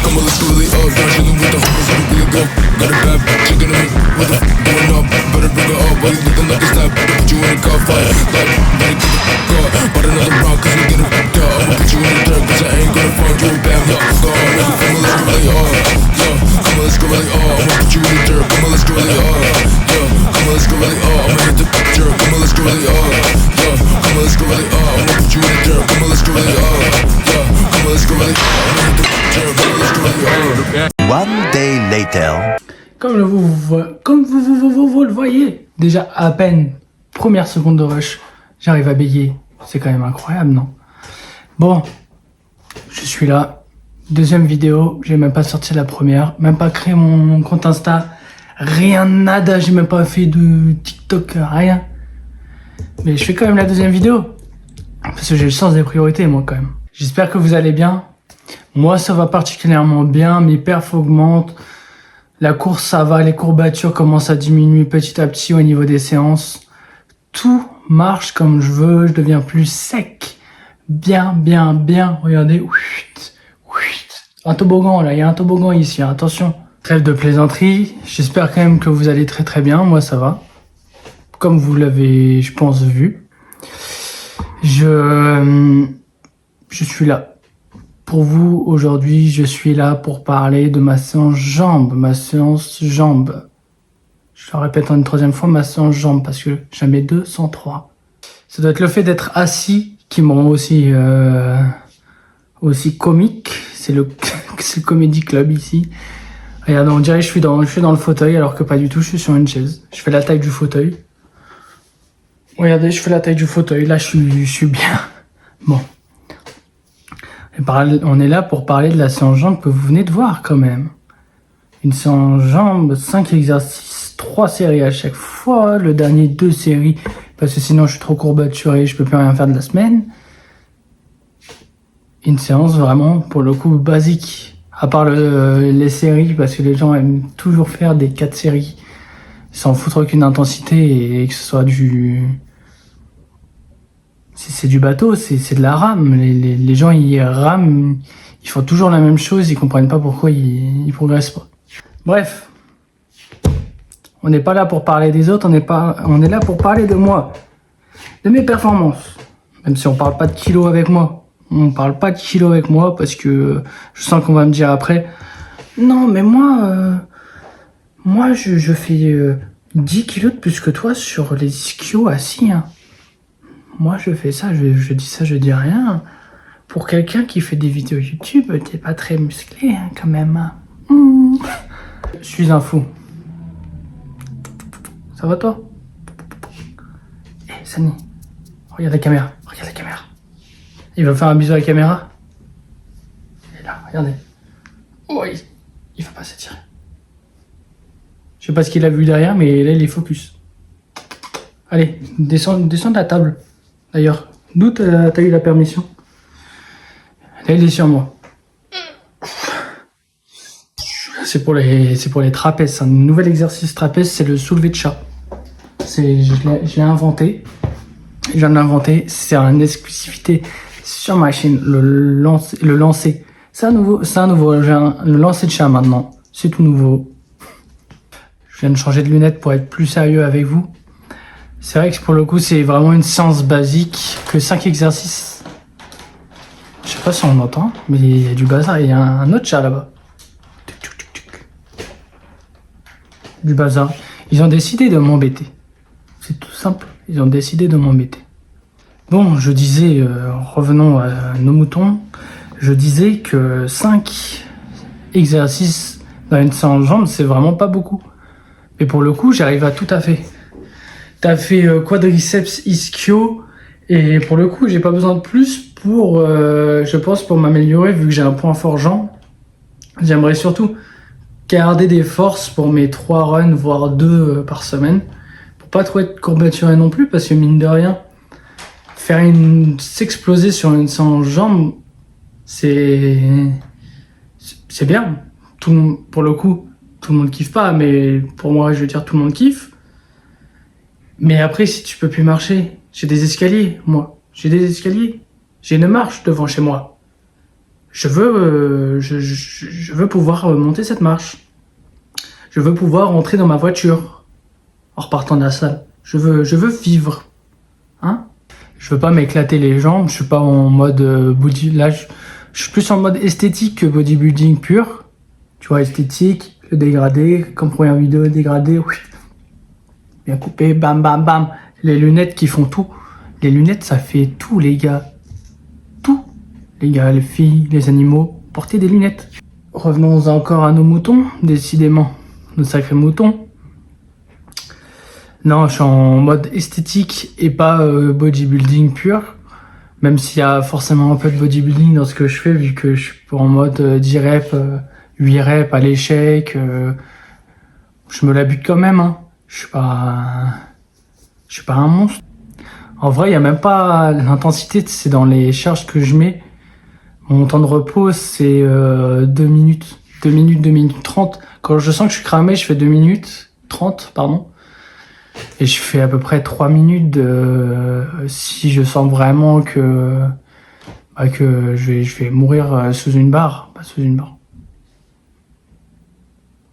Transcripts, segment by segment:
Come on, let's go really up. Down chillin' with the homies, how we really go. Got a bad chick in the hood, what the f*** going up? Better bring her up, while you looking like a snap. Put you in a car fight, like, better get the f*** up. Bought another round, cause we get it f***ed up. I'ma put you in the dirt, cause I ain't gonna find you a bad luck. Come on, let's go really up. Yo, come on, let's go really up. I'ma put you in the dirt, come on, let's go really up. Yo, come on, let's go really up. I'ma hit the dirt, come on, let's go really up. Yo, come on, let's go really up. I'ma put you in the dirt, come on, let's go really up. Yo, come on, let's go really up. I'ma hit the dirt, come on, let's go really up. One day later. Comme vous le voyez, déjà à peine première seconde de rush, j'arrive à bégayer. C'est quand même incroyable, non? Bon, je suis là. Deuxième vidéo, j'ai même pas sorti la première, même pas créé mon compte Insta, rien, nada, j'ai même pas fait de TikTok, rien. Mais je fais quand même la deuxième vidéo, parce que j'ai le sens des priorités, moi, quand même. J'espère que vous allez bien. Moi, ça va particulièrement bien, mes perfs augmentent. La course, ça va, les courbatures commencent à diminuer petit à petit au niveau des séances. Tout marche comme je veux, je deviens plus sec. Bien. Regardez. Un toboggan, là, il y a un toboggan ici, attention. Trêve de plaisanterie, j'espère quand même que vous allez très bien, moi ça va. Comme vous l'avez, je pense, vu. Je suis là. Pour vous, aujourd'hui, je suis là pour parler de ma séance jambes. Je le répète une troisième fois, ma séance jambes, parce que jamais 2 sans 3. Ça doit être le fait d'être assis qui me rend aussi comique. C'est le Comedy Club ici. Regardez, on dirait que je suis dans le fauteuil, alors que pas du tout, je suis sur une chaise. Je fais la taille du fauteuil. Regardez, je fais la taille du fauteuil. Là, je suis bien. Bon. On est là pour parler de la séance jambes que vous venez de voir quand même. Une séance jambes, 5 exercices, 3 séries à chaque fois. Le dernier 2 séries, parce que sinon je suis trop courbaturé, je peux plus rien faire de la semaine. Une séance vraiment, pour le coup, basique. À part les séries, parce que les gens aiment toujours faire des 4 séries sans foutre aucune intensité et que ce soit du... C'est du bateau, c'est de la rame. Les gens, ils rament, ils font toujours la même chose, ils comprennent pas pourquoi ils progressent pas. Bref. On n'est pas là pour parler des autres, on est là pour parler de moi. De mes performances. Même si on parle pas de kilos avec moi. On parle pas de kilos avec moi parce que je sens qu'on va me dire après, non mais moi je fais 10 kilos de plus que toi sur les ischios assis. Hein. Moi je fais ça, je dis ça, je dis rien. Pour quelqu'un qui fait des vidéos YouTube, t'es pas très musclé hein, quand même. Hein. Je suis un fou. Ça va toi? Sani, regarde la caméra, regarde la caméra. Il va faire un bisou à la caméra. Et là, regardez. Oh, il va pas s'attirer. Je sais pas ce qu'il a vu derrière, mais là, il est focus. Allez, descends de la table. D'ailleurs, d'où t'as eu la permission? Là, il est sur moi. C'est pour les trapèzes. Un nouvel exercice trapèze, c'est le soulevé de chat. Je l'ai inventé. Je viens de l'inventer. C'est une exclusivité sur ma chaîne. Le lancer. C'est un nouveau. Le lancer de chat maintenant. C'est tout nouveau. Je viens de changer de lunettes pour être plus sérieux avec vous. C'est vrai que pour le coup, c'est vraiment une séance basique que 5 exercices. Je sais pas si on entend, mais il y a du bazar. Il y a un autre chat là-bas. Du bazar. Ils ont décidé de m'embêter. C'est tout simple. Ils ont décidé de m'embêter. Bon, je disais, revenons à nos moutons. Je disais que 5 exercices dans une séance jambes, c'est vraiment pas beaucoup. Mais pour le coup, j'arrive à tout à fait. T'as fait quadriceps ischio. Et pour le coup, j'ai pas besoin de plus pour, je pense, pour m'améliorer, vu que j'ai un point fort jambes. J'aimerais surtout garder des forces pour mes 3 runs, voire 2 par semaine. Pour pas trop être courbaturé non plus, parce que mine de rien, s'exploser sur une séance jambes, c'est bien. Pour le coup, tout le monde kiffe pas, mais pour moi, je veux dire, tout le monde kiffe. Mais après, si tu peux plus marcher, j'ai des escaliers, moi. J'ai des escaliers. J'ai une marche devant chez moi. Je veux pouvoir monter cette marche. Je veux pouvoir rentrer dans ma voiture en repartant de la salle. Je veux vivre. Hein? Je veux pas m'éclater les jambes. Je suis pas en mode body. Là, je suis plus en mode esthétique que bodybuilding pur. Tu vois, esthétique, le dégradé, comme première vidéo, dégradé. Oui. Bien coupé, bam, bam, bam. Les lunettes qui font tout. Les lunettes, ça fait tout, les gars. Tout. Les gars, les filles, les animaux, portez des lunettes. Revenons encore à nos moutons, décidément. Nos sacrés moutons. Non, je suis en mode esthétique et pas bodybuilding pur. Même s'il y a forcément un peu de bodybuilding dans ce que je fais, vu que je suis en mode 10 reps, 8 reps à l'échec. Je me la bute quand même, hein. Je suis pas un monstre. En vrai, il y a même pas l'intensité, c'est dans les charges que je mets. Mon temps de repos, c'est 2 minutes. 2 minutes 30. Quand je sens que je suis cramé, je fais 2 minutes 30, pardon. Et je fais à peu près 3 minutes si je sens vraiment que je vais mourir sous une barre. Pas sous une barre.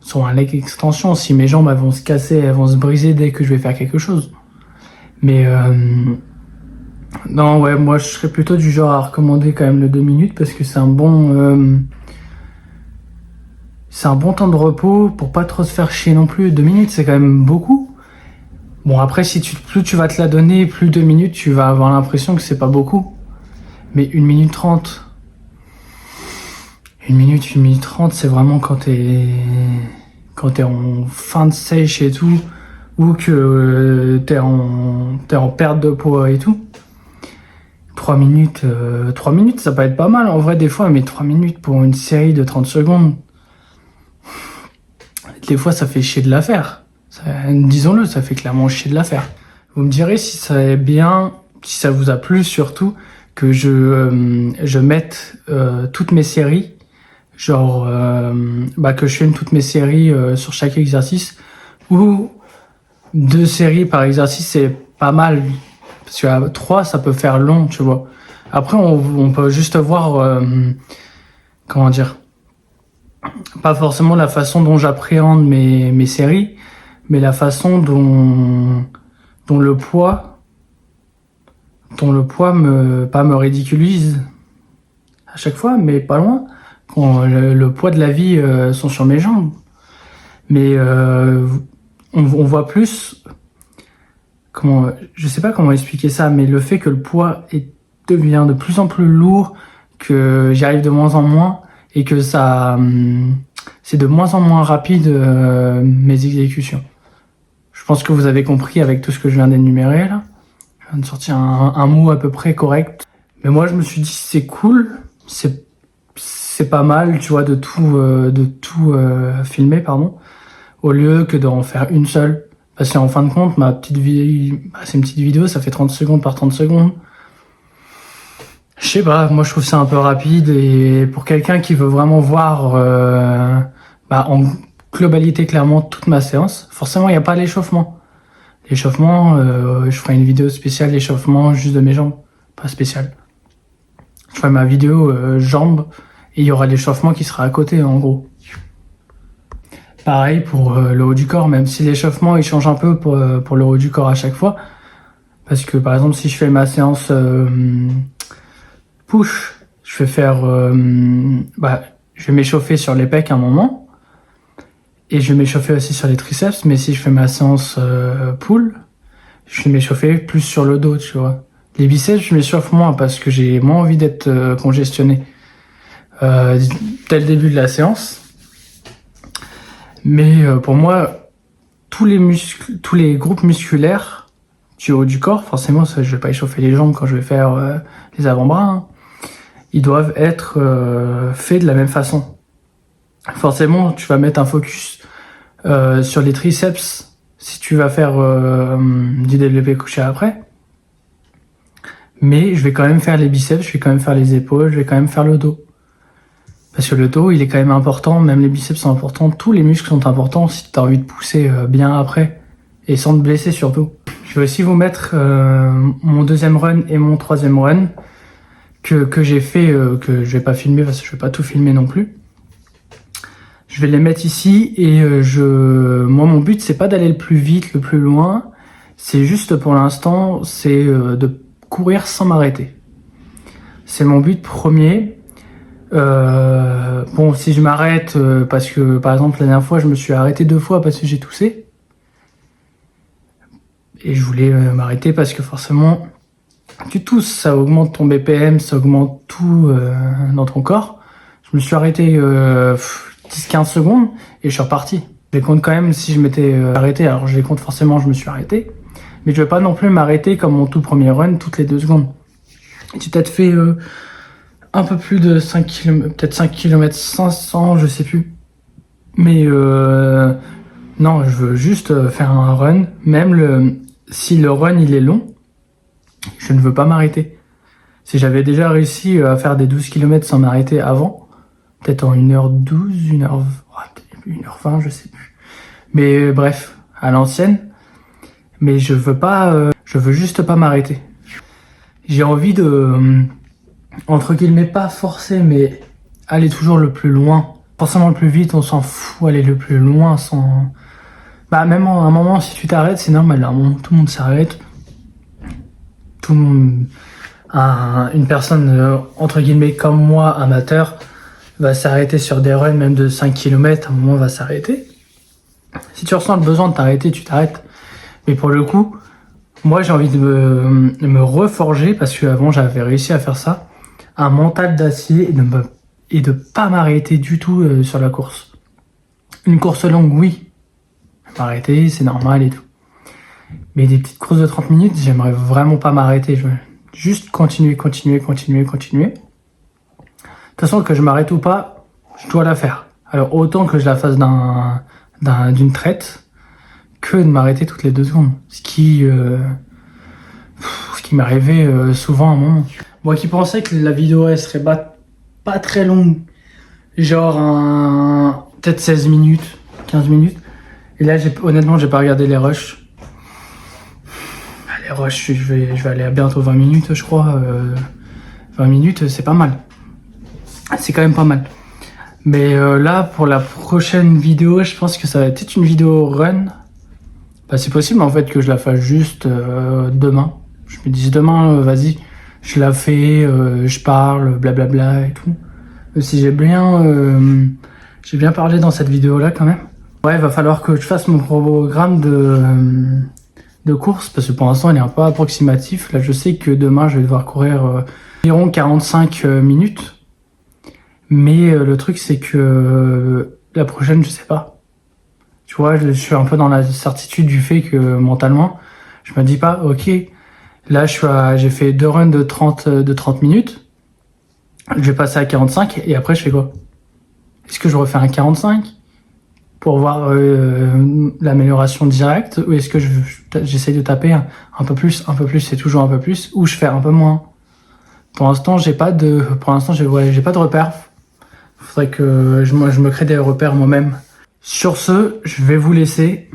Sur un leg extension, si mes jambes elles vont se casser, elles vont se briser dès que je vais faire quelque chose. Mais non, ouais, moi je serais plutôt du genre à recommander quand même le 2 minutes parce que c'est un bon temps de repos pour pas trop se faire chier non plus. 2 minutes, c'est quand même beaucoup. Bon, après, plus tu vas te la donner, plus 2 minutes, tu vas avoir l'impression que c'est pas beaucoup. Mais 1 minute 30. 1 minute 30, c'est vraiment quand t'es en fin de sèche et tout, ou que t'es en perte de poids et tout. 3 minutes, 3 minutes, ça peut être pas mal en vrai des fois, mais 3 minutes pour une série de 30 secondes, des fois ça fait chier de la faire. Disons-le, ça fait clairement chier de la faire. Vous me direz si ça est bien, si ça vous a plu surtout, que je mette toutes mes séries, genre que je filme toutes mes séries sur chaque exercice, ou 2 séries par exercice, c'est pas mal. Parce que 3, ça peut faire long, tu vois. Après, on peut juste voir, comment dire, pas forcément la façon dont j'appréhende mes séries, mais la façon dont le poids me ridiculise à chaque fois, mais pas loin, quand le poids de la vie sont sur mes jambes. Mais on voit plus, je sais pas comment expliquer ça, mais le fait que le poids devient de plus en plus lourd, que j'y arrive de moins en moins, et que c'est de moins en moins rapide mes exécutions. Je pense que vous avez compris avec tout ce que je viens d'énumérer là. Je viens de sortir un mot à peu près correct. Mais moi je me suis dit c'est cool, c'est pas mal, tu vois, de tout filmer, pardon, au lieu que d'en faire une seule. Parce qu'en fin de compte, c'est une petite vidéo, ça fait 30 secondes par 30 secondes. Je sais pas, moi je trouve ça un peu rapide, et pour quelqu'un qui veut vraiment voir en globalité clairement toute ma séance, forcément il n'y a pas l'échauffement. L'échauffement, je ferai une vidéo spéciale échauffement juste de mes jambes, pas spéciale. Je ferai ma vidéo jambes et il y aura l'échauffement qui sera à côté en gros. Pareil pour le haut du corps, même si l'échauffement il change un peu pour le haut du corps à chaque fois. Parce que par exemple si je fais ma séance push, je vais m'échauffer sur les pecs à un moment. Et je vais m'échauffer aussi sur les triceps, mais si je fais ma séance pull, je vais m'échauffer plus sur le dos, tu vois. Les biceps, je m'échauffe moins parce que j'ai moins envie d'être congestionné dès le début de la séance. Mais pour moi, tous les groupes musculaires du haut du corps, forcément, je vais pas échauffer les jambes quand je vais faire les avant-bras, hein, ils doivent être faits de la même façon. Forcément, tu vas mettre un focus sur les triceps si tu vas faire du développé couché après. Mais je vais quand même faire les biceps, je vais quand même faire les épaules, je vais quand même faire le dos. Parce que le dos, il est quand même important, même les biceps sont importants, tous les muscles sont importants si tu as envie de pousser bien après, et sans te blesser surtout. Je vais aussi vous mettre mon 2e run et mon 3e run que j'ai fait, que je vais pas filmer parce que je vais pas tout filmer non plus. Je vais les mettre ici et moi mon but c'est pas d'aller le plus vite, le plus loin, c'est juste pour l'instant c'est de courir sans m'arrêter. C'est mon but premier. Bon si je m'arrête parce que par exemple la dernière fois je me suis arrêté 2 fois parce que j'ai toussé. Et je voulais m'arrêter parce que forcément tu tousses, ça augmente ton BPM, ça augmente tout dans ton corps. Je me suis arrêté 10-15 secondes et je suis reparti. Je les compte quand même si je m'étais arrêté, alors je les compte forcément, je me suis arrêté. Mais je vais pas non plus m'arrêter comme mon tout premier run toutes les 2 secondes. J'ai peut-être fait un peu plus de 5 km, peut-être 5 km 500, je sais plus. Mais non, je veux juste faire un run. Même si le run il est long, je ne veux pas m'arrêter. Si j'avais déjà réussi à faire des 12 km sans m'arrêter avant, peut-être en 1h12, 1h20, je sais plus. Mais bref, à l'ancienne. Mais je veux juste pas m'arrêter. J'ai envie de, entre guillemets, pas forcer, mais aller toujours le plus loin. Forcément le plus vite, on s'en fout, aller le plus loin sans... même à un moment, si tu t'arrêtes, c'est normal, à un moment, tout le monde s'arrête. Tout le monde... une personne, entre guillemets, comme moi, amateur, va s'arrêter sur des runs, même de 5 km, à un moment, va s'arrêter. Si tu ressens le besoin de t'arrêter, tu t'arrêtes. Mais pour le coup, moi, j'ai envie de me reforger, parce qu'avant, j'avais réussi à faire ça, un mental d'acier et de pas m'arrêter du tout sur la course. Une course longue, oui. M'arrêter, c'est normal et tout. Mais des petites courses de 30 minutes, j'aimerais vraiment pas m'arrêter. Juste continuer. De toute façon, que je m'arrête ou pas, je dois la faire. Alors autant que je la fasse d'une traite, que de m'arrêter toutes les 2 secondes. Ce qui m'arrivait souvent à un moment. Moi qui pensais que la vidéo elle serait pas très longue, genre peut-être 16 minutes, 15 minutes. Et là, honnêtement, j'ai pas regardé les rushs. Les rushs, je vais aller à bientôt 20 minutes, je crois. 20 minutes, c'est pas mal. C'est quand même pas mal. Mais là, pour la prochaine vidéo, je pense que ça va être une vidéo run. Bah, c'est possible en fait que je la fasse juste demain. Je me dis demain, vas-y, je la fais, je parle, blablabla et tout. Si j'ai bien parlé dans cette vidéo-là quand même. Ouais, il va falloir que je fasse mon programme de course parce que pour l'instant il est un peu approximatif. Là, je sais que demain je vais devoir courir environ 45 minutes. Mais le truc c'est que la prochaine, je sais pas. Tu vois, je suis un peu dans la certitude du fait que mentalement, je me dis pas, ok, là j'ai fait 2 runs de 30 minutes, je vais passer à 45 et après je fais quoi? Est-ce que je refais un 45 pour voir l'amélioration directe ou est-ce que j'essaye de taper un peu plus, c'est toujours un peu plus, ou je fais un peu moins? Pour l'instant, j'ai pas de repères. Faudrait que je me crée des repères moi-même. Sur ce, je vais vous laisser.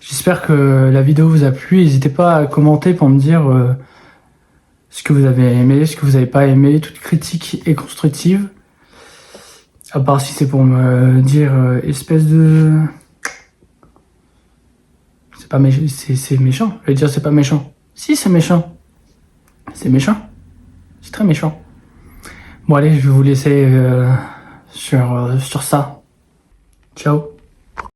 J'espère que la vidéo vous a plu. N'hésitez pas à commenter pour me dire ce que vous avez aimé, ce que vous n'avez pas aimé. Toute critique est constructive. À part si c'est pour me dire espèce de... C'est pas méchant. C'est méchant. Je vais dire c'est pas méchant. Si, c'est méchant. C'est méchant. C'est très méchant. Bon allez, je vais vous laisser sur ça. Ciao.